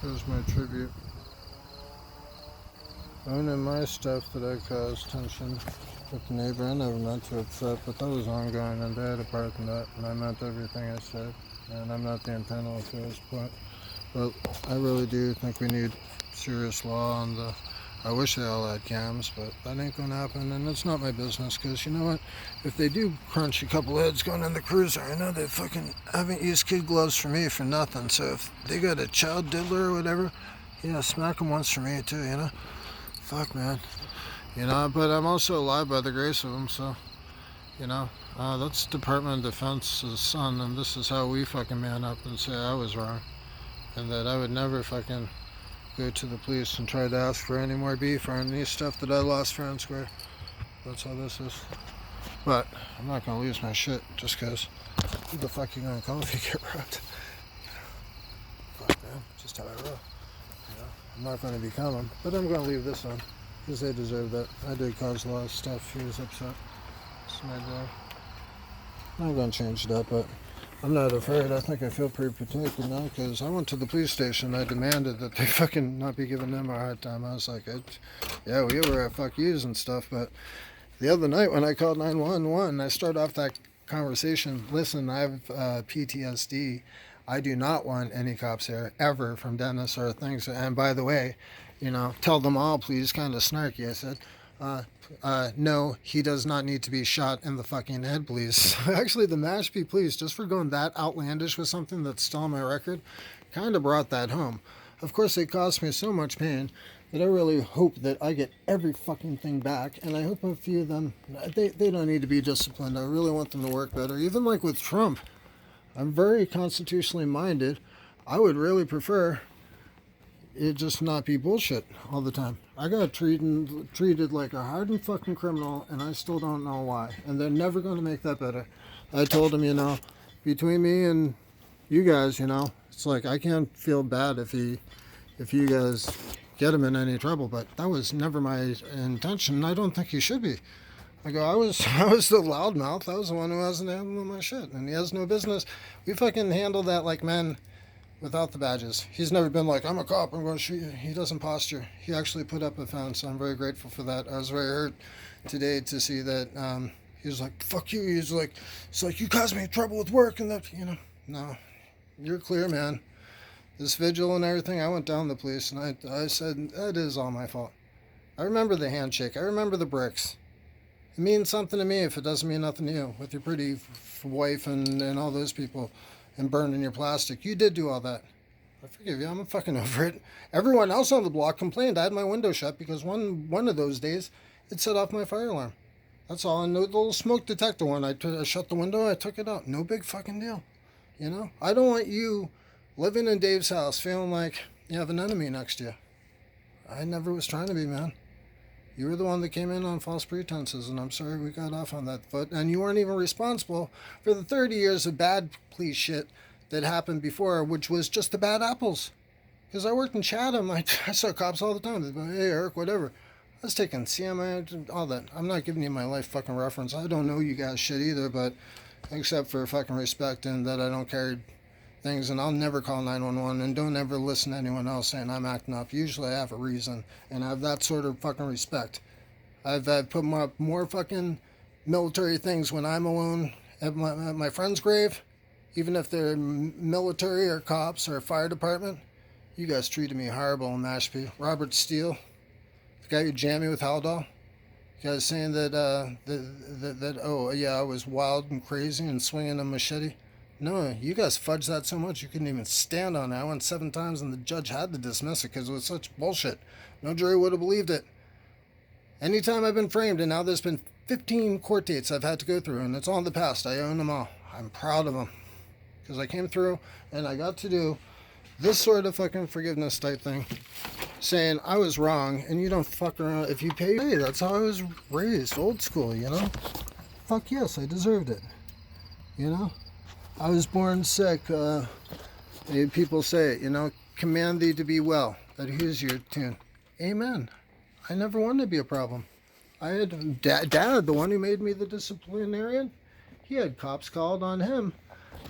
Here's my tribute. Owning my stuff that I caused tension with the neighbor. I never meant to upset, but that was ongoing, and they had a part in that, and I meant everything I said. And I'm not the antenna to this point. But I really do think we need serious law on the... I wish they all had cams, but that ain't gonna happen, and it's not my business, because you know what? If they do crunch a couple heads going in the cruiser, I know they fucking haven't used kid gloves for me for nothing, so if they got a child diddler or whatever, yeah, smack them once for me too, you know? Fuck, man. You know, but I'm also alive by the grace of them, so, you know, that's Department of Defense's son, and this is how we fucking man up and say I was wrong, and that I would never fucking go to the police and try to ask for any more beef or any stuff that I lost fair and square. That's how this is. But I'm not gonna lose my shit just because. Who the fuck you gonna call if you get robbed? Fuck, man, just how I roll. You know, I'm not gonna become him, but I'm gonna leave this on because they deserve that. I did cause a lot of stuff. He was upset. It's my day. I'm gonna change it up, but I'm not afraid. I think I feel pretty protected now because I went to the police station. I demanded that they fucking not be giving them a hard time. I was like, yeah, we were at fuck yous and stuff, but the other night when I called 911, I started off that conversation. Listen, I have PTSD. I do not want any cops here ever from Dennis or things. And by the way, you know, tell them all, please, kind of snarky. I said, no, he does not need to be shot in the fucking head, please. Actually, the Mashpee police, just for going that outlandish with something that's still on my record, kind of brought that home. Of course, it caused me so much pain that I really hope that I get every fucking thing back, and I hope a few of them, they don't need to be disciplined. I really want them to work better. Even like with Trump, I'm very constitutionally minded. I would really prefer it just not be bullshit all the time. I got treated like a hardened fucking criminal, and I still don't know why. And they're never going to make that better. I told him, you know, between me and you guys, you know, it's like I can't feel bad if you guys get him in any trouble, but that was never my intention. I don't think he should be. I go, I was the loudmouth. I was the one who wasn't handling my shit, and he has no business. We fucking handle that like men. Without the badges. He's never been like, I'm a cop, I'm going to shoot you. He doesn't posture. He actually put up a fence. I'm very grateful for that. I was very hurt today to see that he was like, fuck you. It's like, you caused me trouble with work and that, you know. No, you're clear, man. This vigil and everything, I went down to the police and I said, that is all my fault. I remember the handshake. I remember the bricks. It means something to me if it doesn't mean nothing to you with your pretty wife and all those people. And burning your plastic. You did do all that. I forgive you. I'm fucking over it. Everyone else on the block complained. I had my window shut because one of those days it set off my fire alarm. That's all. And the little smoke detector one, I shut the window, I took it out. No big fucking deal. You know? I don't want you living in Dave's house feeling like you have an enemy next to you. I never was trying to be, man. You were the one that came in on false pretenses, and I'm sorry we got off on that foot. And you weren't even responsible for the 30 years of bad police shit that happened before, which was just the bad apples. Because I worked in Chatham, I saw cops all the time. They'd go, hey, Eric, whatever. I was taking CMI, all that. I'm not giving you my life fucking reference. I don't know you guys shit either, but except for fucking respect and that I don't carry things, and I'll never call 911, and don't ever listen to anyone else saying I'm acting up. Usually I have a reason, and I have that sort of fucking respect. I've put more fucking military things when I'm alone at my friend's grave, even if they're military or cops or fire department. You guys treated me horrible in Mashpee. Robert Steele, the guy who jammed me with Haldol. You guys saying that oh yeah, I was wild and crazy and swinging a machete. No, you guys fudged that so much you couldn't even stand on it. I went 7 times and the judge had to dismiss it because it was such bullshit. No jury would have believed it. Anytime I've been framed, and now there's been 15 court dates I've had to go through, and it's all in the past. I own them all. I'm proud of them. Because I came through and I got to do this sort of fucking forgiveness type thing. Saying I was wrong and you don't fuck around. If you pay, that's how I was raised. Old school, you know? Fuck yes, I deserved it. You know? I was born sick. People say, you know, command thee to be well. That here's your tune. Amen. I never wanted to be a problem. I had dad, the one who made me the disciplinarian. He had cops called on him.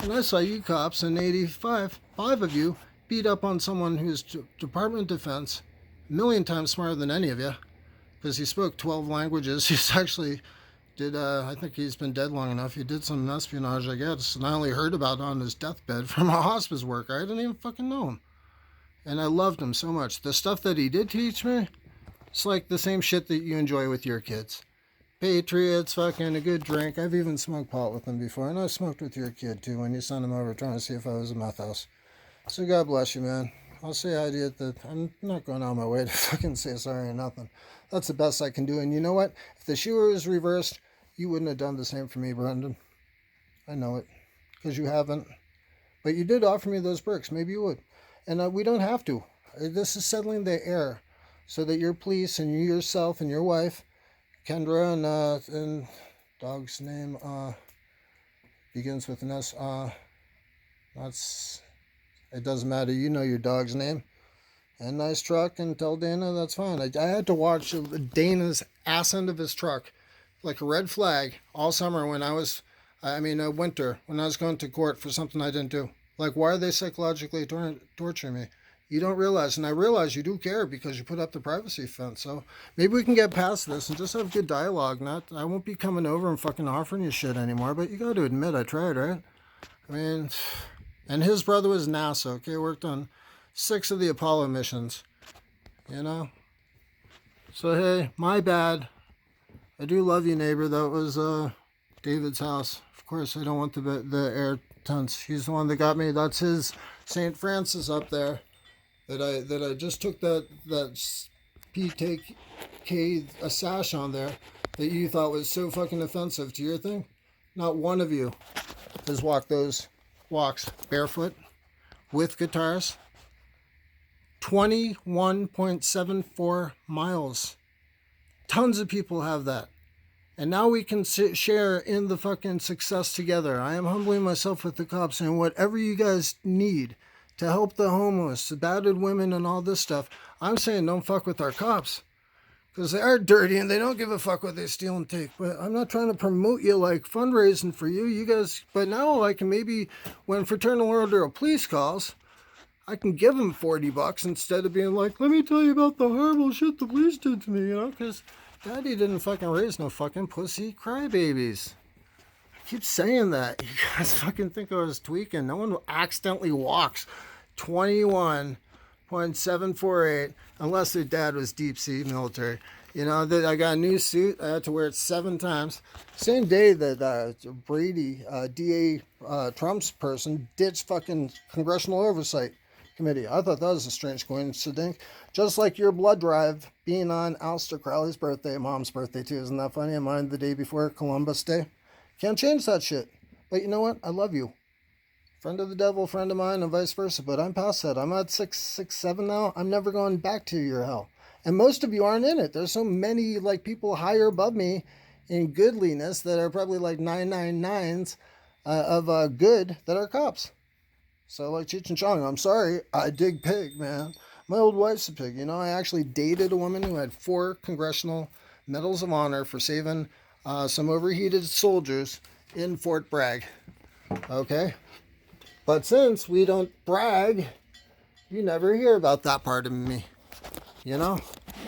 And I saw you cops in 85, 5 of you, beat up on someone who's Department of Defense, a million times smarter than any of you, because he spoke 12 languages. He's actually did, I think he's been dead long enough. He did some espionage, I guess, and I only heard about it on his deathbed from a hospice worker. I didn't even fucking know him. And I loved him so much. The stuff that he did teach me, it's like the same shit that you enjoy with your kids. Patriots, fucking a good drink. I've even smoked pot with them before, and I smoked with your kid too when you sent him over trying to see if I was a meth house. So God bless you, man. I'll say hi to you I'm not going out of my way to fucking say sorry or nothing. That's the best I can do. And you know what? If the shoe was reversed, you wouldn't have done the same for me, Brendan. I know it, because you haven't. But you did offer me those perks. Maybe you would. And we don't have to. This is settling the air so that your police and you yourself and your wife, Kendra, and dog's name begins with an S. It doesn't matter. You know your dog's name. And nice truck, and tell Dana that's fine. I had to watch Dana's ass end of his truck like a red flag all summer when winter, when I was going to court for something I didn't do. Like, why are they psychologically torturing me? You don't realize, and I realize you do care because you put up the privacy fence. So maybe we can get past this and just have good dialogue. I won't be coming over and fucking offering you shit anymore, but you got to admit I tried, right? I mean, and his brother was NASA, okay? Worked on 6 of the Apollo missions, you know? So, hey, my bad. I do love you, neighbor. That was David's house. Of course, I don't want the air tents. He's the one that got me. That's his St. Francis up there. That I just took that PTK a sash on there that you thought was so fucking offensive to your thing. Not one of you has walked those walks barefoot with guitars. 21.74 miles. Tons of people have that. And now we can share in the fucking success together. I am humbling myself with the cops, and whatever you guys need to help the homeless, the battered women, and all this stuff, I'm saying don't fuck with our cops. Because they are dirty and they don't give a fuck what they steal and take. But I'm not trying to promote you like fundraising for you. You guys, but now I can maybe, when Fraternal Order of Police calls, I can give them $40 instead of being like, let me tell you about the horrible shit the police did to me, you know? Because Daddy didn't fucking raise no fucking pussy crybabies. I keep saying that. You guys fucking think I was tweaking. No one accidentally walks 21.748 unless their dad was deep sea military. You know, I got a new suit. I had to wear it 7 times. Same day that Brady, DA Trump's person, ditched fucking Congressional Oversight Committee. I thought that was a strange coincidence. Just like your blood drive being on Aleister Crowley's birthday, Mom's birthday too. Isn't that funny? And mine the day before Columbus Day. Can't change that shit. But you know what? I love you. Friend of the devil, friend of mine, and vice versa. But I'm past that. I'm at 667 now. I'm never going back to your hell. And most of you aren't in it. There's so many like people higher above me in goodliness that are probably like 999s of good that are cops. So like Cheech and Chong, I'm sorry, I dig pig, man. My old wife's a pig. You know, I actually dated a woman who had 4 Congressional Medals of Honor for saving some overheated soldiers in Fort Bragg. Okay? But since we don't brag, you never hear about that part of me. You know?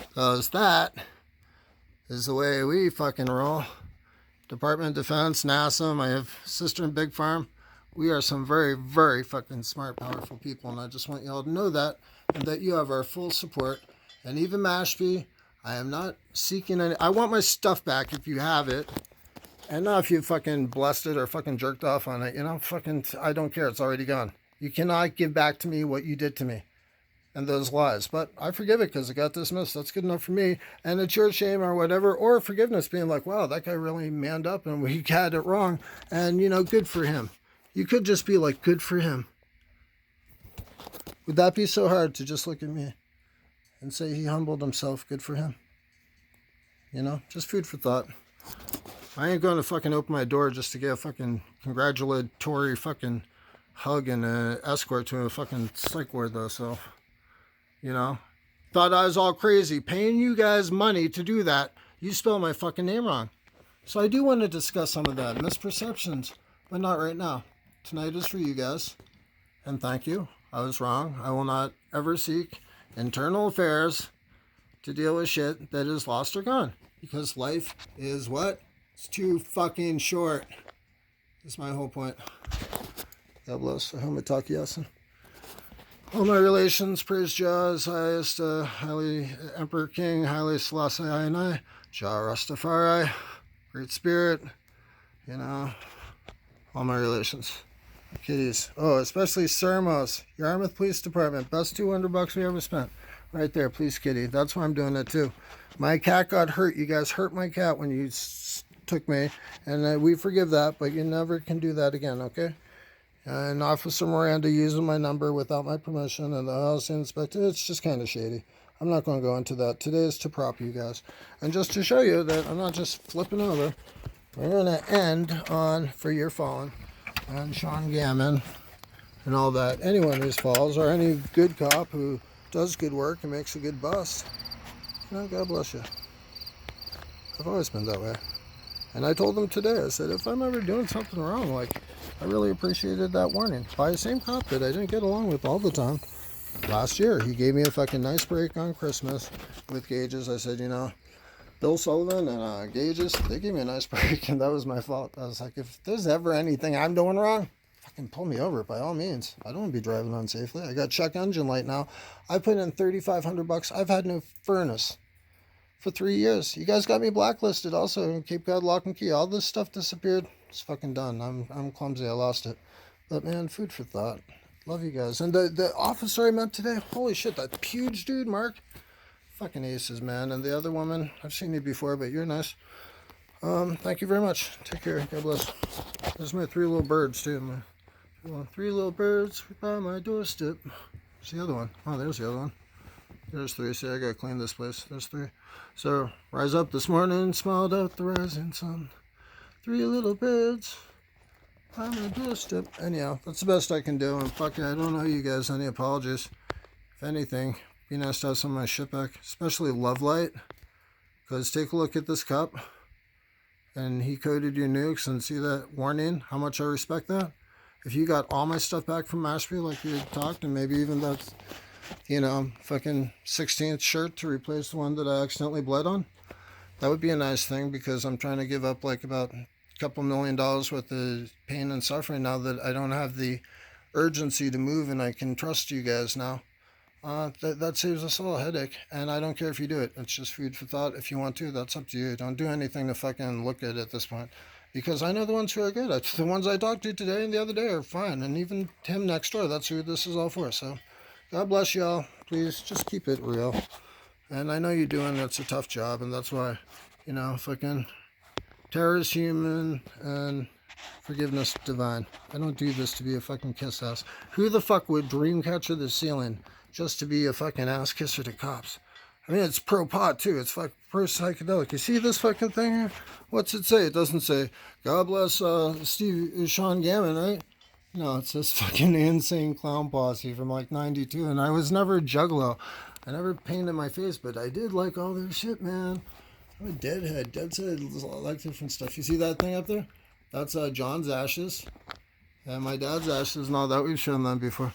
Because that is the way we fucking roll. Department of Defense, NASA, my sister in Big Farm. We are some very, very fucking smart, powerful people. And I just want y'all to know that. And that you have our full support. And even Mashpee, I am not seeking any... I want my stuff back if you have it. And not if you fucking blessed it or fucking jerked off on it. You know, fucking... I don't care. It's already gone. You cannot give back to me what you did to me. And those lies. But I forgive it because it got dismissed. That's good enough for me. And it's your shame or whatever. Or forgiveness being like, wow, that guy really manned up and we had it wrong. And, you know, good for him. You could just be like, good for him. Would that be so hard to just look at me and say he humbled himself? Good for him. You know, just food for thought. I ain't going to fucking open my door just to get a fucking congratulatory fucking hug and an escort to a fucking psych ward though, so... You know, thought I was all crazy paying you guys money to do that. You spell my fucking name wrong. So I do want to discuss some of that misperceptions, but not right now. Tonight is for you guys. and thank you. I was wrong. I will not ever seek internal affairs to deal with shit that is lost or gone. Because life is what? It's too fucking short. That's my whole point. God bless. Ahomatakiyasin. All my relations, praise Jah, His highest, highly Emperor King, highly Selassie I and I, Jah Rastafari, Great Spirit, you know, all my relations. Kitties. Oh, especially Sermos, Yarmouth Police Department, best $200 we ever spent. Right there, please, kitty. That's why I'm doing it too. My cat got hurt. You guys hurt my cat when you took me, and we forgive that, but you never can do that again, okay? And Officer Miranda using my number without my permission, and the house inspector, it's just kind of shady. I'm not going to go into that. Today is to prop you guys. And just to show you that I'm not just flipping over, we're going to end on For Your Fallen and Sean Gammon and all that. Anyone who falls, or any good cop who does good work and makes a good bust, you know, God bless you. I've always been that way. And I told them today, I said, if I'm ever doing something wrong, like, I really appreciated that warning. By the same cop that I didn't get along with all the time. Last year, he gave me a fucking nice break on Christmas with Gages. I said, you know, Bill Sullivan and Gages, they gave me a nice break, and that was my fault. I was like, if there's ever anything I'm doing wrong, fucking pull me over by all means. I don't want to be driving unsafely. I got check engine light now. I put in $3,500. I've had no furnace for 3 years. You guys got me blacklisted also. Cape Cod Lock and Key. All this stuff disappeared. It's fucking done. I'm clumsy. I lost it. But man, food for thought. Love you guys. And the officer I met today, holy shit, that huge dude, Mark. Fucking aces, man. And the other woman, I've seen you before, but you're nice. Thank you very much. Take care. God bless. There's my 3 little birds too. My 3 little birds by my doorstep. Where's the other one? Oh, there's the other one. There's 3. See, I gotta clean this place. There's 3. So, rise up this morning, smiled out the rising sun. 3 little birds by my doorstep. Anyhow, that's the best I can do. And fuck it, I don't owe you guys any apologies. If anything, be nice to have some of my shit back, especially Love Light. Because take a look at this cup. And he coded your nukes, and see that warning, how much I respect that. If you got all my stuff back from Ashby like you had talked, and maybe even that, you know, fucking 16th shirt to replace the one that I accidentally bled on, that would be a nice thing, because I'm trying to give up like about a couple $1 million worth of pain and suffering now that I don't have the urgency to move and I can trust you guys now. That saves us all a headache, and I don't care if you do it. It's just food for thought. If you want to, that's up to you. Don't do anything to fucking look at this point, because I know the ones who are good. The ones I talked to today and the other day are fine, and even him next door, that's who this is all for. So God bless y'all. Please just keep it real. And I know you're doing, it's a tough job, and that's why, you know, fucking terror is human and forgiveness divine. I don't do this to be a fucking kiss ass. Who the fuck would dream catcher the ceiling just to be a fucking ass kisser to cops? I mean, it's pro pot too. It's fucking pro psychedelic. You see this fucking thing here? What's it say? It doesn't say, God bless Sean Gammon, right? No, it's this fucking insane clown posse from like 92. And I was never a juggalo. I never painted my face, but I did like all their shit, man. I'm a deadhead. Deadhead, I like different stuff. You see that thing up there? That's John's ashes. And my dad's ashes and all that. We've shown them before.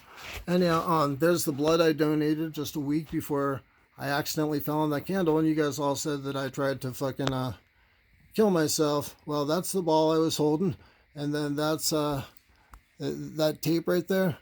Anyhow, there's the blood I donated just a week before I accidentally fell on that candle. And you guys all said that I tried to fucking kill myself. Well, that's the ball I was holding. And then that's that tape right there,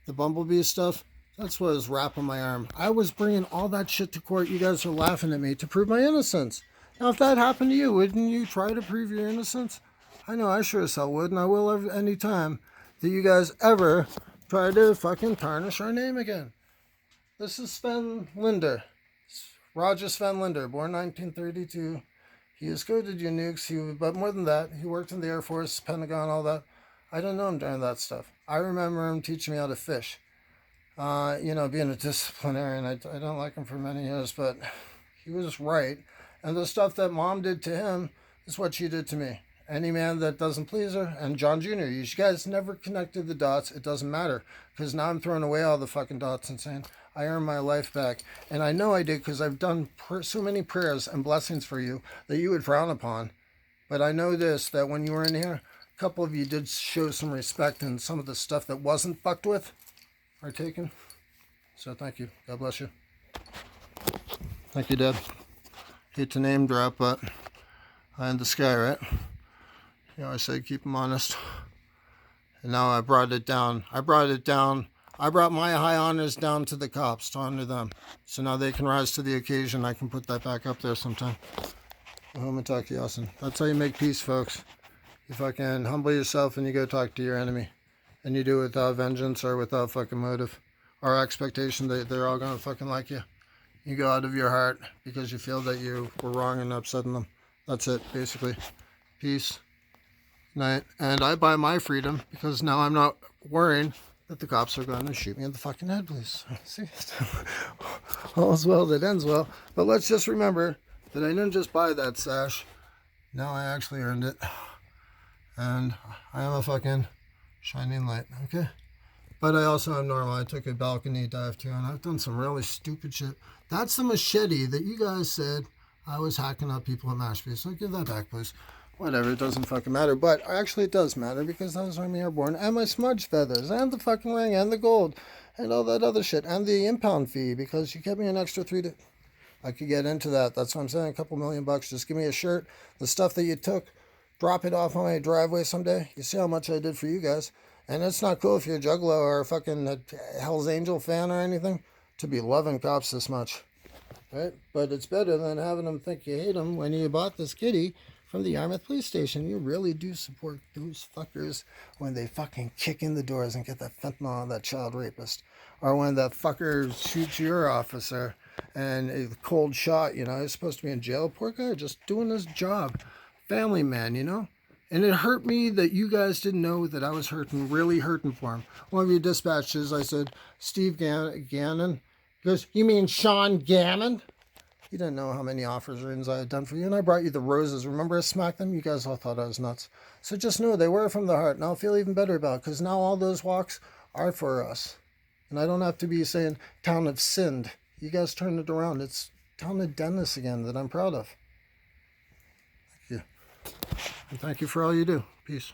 the bumblebee stuff. That's what was wrapping my arm. I was bringing all that shit to court. You guys are laughing at me to prove my innocence. Now, if that happened to you, wouldn't you try to prove your innocence? I know I sure as hell would, and I will any time that you guys ever try to fucking tarnish our name again. This is Sven Linder. Roger Sven Linder, born 1932. He has coded your nukes, but more than that, he worked in the Air Force, Pentagon, all that. I didn't know him during that stuff. I remember him teaching me how to fish. You know, being a disciplinarian, I don't like him for many years, but he was right. And the stuff that Mom did to him is what she did to me. Any man that doesn't please her, and John Jr., you guys never connected the dots. It doesn't matter, because now I'm throwing away all the fucking dots and saying, I earned my life back. And I know I did, because I've done so many prayers and blessings for you that you would frown upon. But I know this, that when you were in here, a couple of you did show some respect, and some of the stuff that wasn't fucked with, are taken. So thank you. God bless you. Thank you, Dad. Hate to name drop, but high in the sky, right? You know, I say keep them honest. And now I brought it down. I brought my high honors down to the cops to honor them. So now they can rise to the occasion. I can put that back up there sometime. Home and talk to you, Austin. That's how you make peace, folks. You fucking humble yourself and you go talk to your enemy. And you do it without vengeance or without fucking motive or expectation that they're all gonna fucking like you. You go out of your heart because you feel that you were wrong and upsetting them. That's it, basically. Peace. Night. And I buy my freedom because now I'm not worrying that the cops are going to shoot me in the fucking head, please. See? All's well that ends well. But let's just remember that I didn't just buy that sash. Now I actually earned it. And I am a fucking shining light, okay? But I also am normal. I took a balcony dive too, and I've done some really stupid shit. That's the machete that you guys said I was hacking up people at Mashpee. So give that back, please. Whatever, it doesn't fucking matter. But actually it does matter because that was Army Airborne. And my smudge feathers, and the fucking ring, and the gold, and all that other shit. And the impound fee because you kept me an extra 3 days. I could get into that. That's what I'm saying. A couple $1,000,000. Just give me a shirt. The stuff that you took, drop it off on my driveway someday. You see how much I did for you guys. And it's not cool if you're a juggalo or a fucking Hell's Angel fan or anything to be loving cops this much. Right? But it's better than having them think you hate them when you bought this kitty from the Yarmouth police station. You really do support those fuckers when they fucking kick in the doors and get that fentanyl on that child rapist. Or when that fucker shoots your officer and a cold shot, you know, he's supposed to be in jail. Poor guy, just doing his job. Family man, you know? And it hurt me that you guys didn't know that I was hurting, really hurting for him. One of your dispatches, I said, Steve Gannon. He goes, you mean Sean Gannon? You didn't know how many offerings I had done for you. And I brought you the roses. Remember I smacked them? You guys all thought I was nuts. So just know they were from the heart. And I'll feel even better about it because now all those walks are for us. And I don't have to be saying town of sinned. You guys turned it around. It's town of Dennis again that I'm proud of. Thank you. And thank you for all you do. Peace.